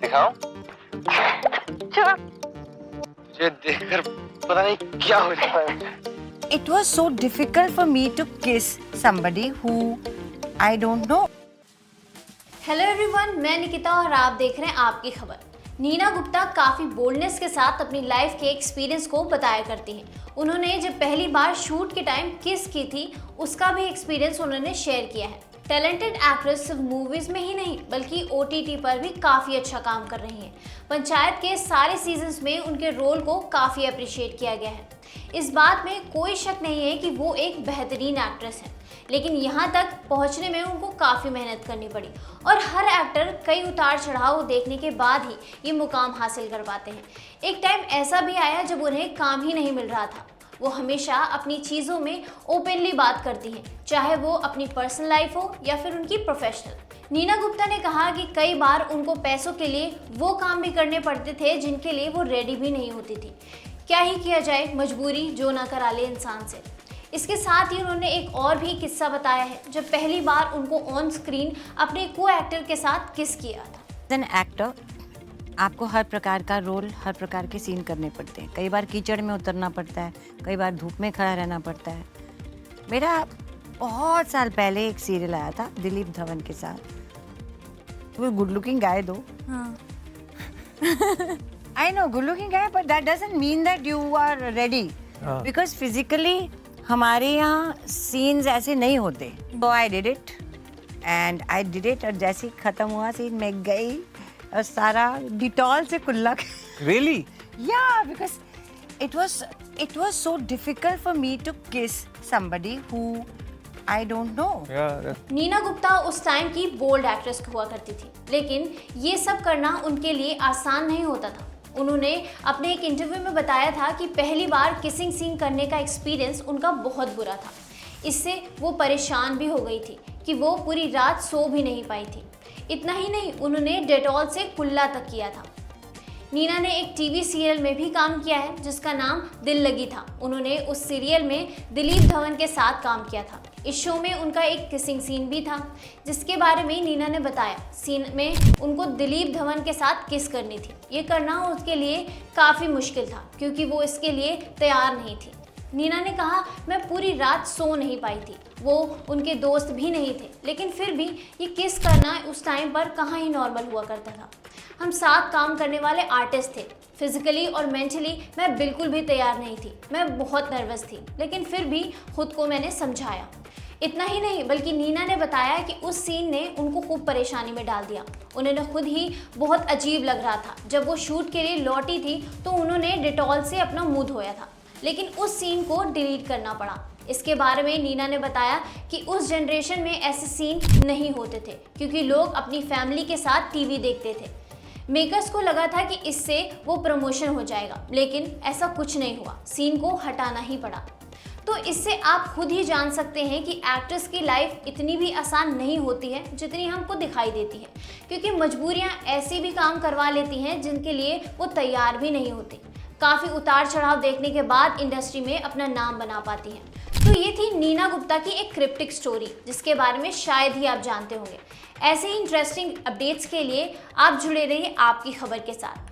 दिखाऊं? तुझे देखकर पता नहीं क्या हो जाता है। It was so difficult for me to kiss somebody who I don't know. Hello everyone, मैं निकिता और आप देख रहे हैं आपकी खबर। नीना गुप्ता काफ़ी बोल्डनेस के साथ अपनी लाइफ के एक्सपीरियंस को बताया करती हैं। उन्होंने जब पहली बार शूट के टाइम किस की थी, उसका भी एक्सपीरियंस उन्होंने शेयर किया है। टैलेंटेड एक्ट्रेस सिर्फ मूवीज़ में ही नहीं बल्कि OTT पर भी काफ़ी अच्छा काम कर रही हैं। पंचायत के सारे सीजन्स में उनके रोल को काफ़ी अप्रिशिएट किया गया है। इस बात में कोई शक नहीं है कि वो एक बेहतरीन एक्ट्रेस हैं, लेकिन यहाँ तक पहुँचने में उनको काफ़ी मेहनत करनी पड़ी और हर एक्टर कई उतार चढ़ाव देखने के बाद ही ये मुकाम हासिल कर पाते हैं। एक टाइम ऐसा भी आया जब उन्हें काम ही नहीं मिल रहा था। वो हमेशा अपनी चीज़ों में ओपनली बात करती हैं, चाहे वो अपनी पर्सनल लाइफ हो या फिर उनकी प्रोफेशनल। नीना गुप्ता ने कहा कि कई बार उनको पैसों के लिए वो काम भी करने पड़ते थे जिनके लिए वो रेडी भी नहीं होती थी। क्या ही किया जाए, मजबूरी जो ना करा ले इंसान से। इसके साथ ही उन्होंने एक और भी किस्सा बताया है जब पहली बार उनको ऑन स्क्रीन अपने को एक्टर के साथ किस किया था। एन एक्टर आपको हर प्रकार का रोल, हर प्रकार के सीन करने पड़ते हैं। कई बार कीचड़ में उतरना पड़ता है, कई बार धूप में खड़ा रहना पड़ता है। मेरा बहुत साल पहले एक सीरियल आया था दिलीप धवन के साथ। वो गुड लुकिंग गाय दो। I know good looking guy, but that doesn't mean that you are ready, because physically हमारे यहाँ सीन्स ऐसे नहीं होते। तो आई डिड इट एंड और जैसे ही खत्म हुआ सीन मैं गई और सारा डिटॉल से कुल्ला। Really? Yeah, because it was so difficult for me to kiss somebody who I don't know. Yeah. Neena Gupta उस टाइम की बोल्ड एक्ट्रेस हुआ करती थी, लेकिन ये सब करना उनके लिए आसान नहीं होता था। उन्होंने अपने एक इंटरव्यू में बताया था कि पहली बार किसिंग सीन करने का एक्सपीरियंस उनका बहुत बुरा था। इससे वो परेशान भी हो गई थी कि वो पूरी रात सो भी नहीं पाई थी। इतना ही नहीं, उन्होंने डेटॉल से कुल्ला तक किया था। नीना ने एक टीवी सीरियल में भी काम किया है जिसका नाम दिल लगी था। उन्होंने उस सीरियल में दिलीप धवन के साथ काम किया था। इस शो में उनका एक किसिंग सीन भी था जिसके बारे में नीना ने बताया। सीन में उनको दिलीप धवन के साथ किस करनी थी। ये करना उसके लिए काफ़ी मुश्किल था क्योंकि वो इसके लिए तैयार नहीं थी। नीना ने कहा, मैं पूरी रात सो नहीं पाई थी। वो उनके दोस्त भी नहीं थे, लेकिन फिर भी ये किस करना उस टाइम पर कहाँ ही नॉर्मल हुआ करता था। हम साथ काम करने वाले आर्टिस्ट थे। फिजिकली और मेंटली मैं बिल्कुल भी तैयार नहीं थी। मैं बहुत नर्वस थी, लेकिन फिर भी खुद को मैंने समझाया। इतना ही नहीं, बल्कि नीना ने बताया कि उस सीन ने उनको खूब परेशानी में डाल दिया। उन्हें खुद ही बहुत अजीब लग रहा था। जब वो शूट के लिए लौटी थी तो उन्होंने डिटॉल से अपना मुंह धोया था, लेकिन उस सीन को डिलीट करना पड़ा। इसके बारे में नीना ने बताया कि उस जनरेशन में ऐसे सीन नहीं होते थे क्योंकि लोग अपनी फैमिली के साथ टीवी देखते थे। मेकर्स को लगा था कि इससे वो प्रमोशन हो जाएगा, लेकिन ऐसा कुछ नहीं हुआ। सीन को हटाना ही पड़ा। तो इससे आप खुद ही जान सकते हैं कि एक्ट्रेस की लाइफ इतनी भी आसान नहीं होती है जितनी हमको दिखाई देती है, क्योंकि मजबूरियां ऐसे भी काम करवा लेती हैं जिनके लिए वो तैयार भी नहीं होती। काफ़ी उतार चढ़ाव देखने के बाद इंडस्ट्री में अपना नाम बना पाती हैं। तो ये थी नीना गुप्ता की एक क्रिप्टिक स्टोरी जिसके बारे में शायद ही आप जानते होंगे। ऐसे ही इंटरेस्टिंग अपडेट्स के लिए आप जुड़े रहिए आपकी खबर के साथ।